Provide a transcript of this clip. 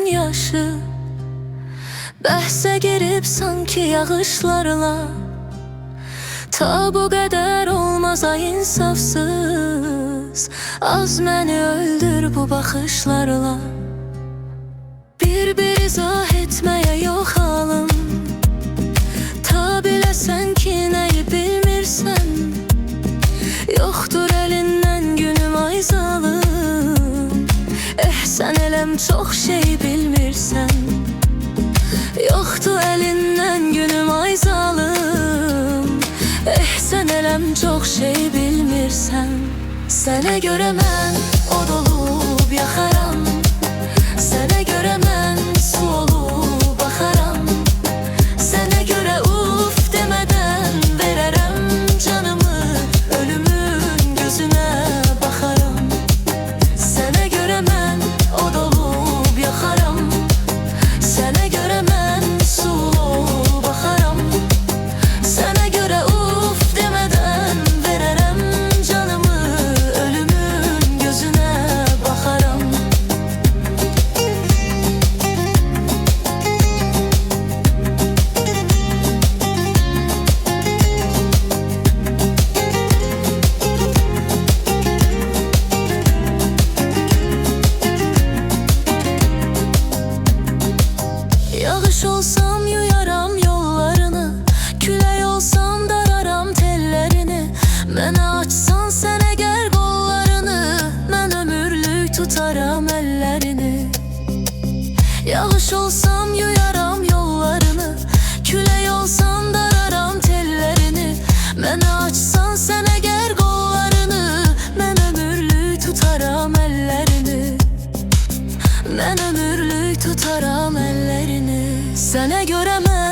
gözümün yaşı bəhsə girib sanki yağışlarla. Ta bu qədər olmaz ay insafsız, az məni öldür bu baxışlarla. Bir izah etməyə yox halım, ta biləsən ki nəyi bilmirsən. Yoxdur əlindən günüm ay zalım, sən eləm çox şey bilmirsən. Yoxdur əlindən günüm ay zalım, sən eləm çox şey bilmirsən. Sənə görə mən od olub yaxaram, sənə görə mən su olub axaram. Sənə görə uf demədən verərəm canımı, ölümün gözünə baxaram. Sənə görə mən od olub yaxaram, sənə görə mən su olub axaram. Sənə görə uf demədən verərəm canımı, ölümün gözünə baxaram. Yağış olsam yuyaram yollarını, külək olsam dararam tellerini. Mənə açsan sən əgər qollarını, mən ömürlük tutaram əllərini. Yağış olsam yuyaram yollarını, külək olsam dararam tellerini. Mənə açsan sən əgər qollarını, mən ömürlük tutaram əllərini. Mən ömürlük tutaram əllərini. Sənə görə mən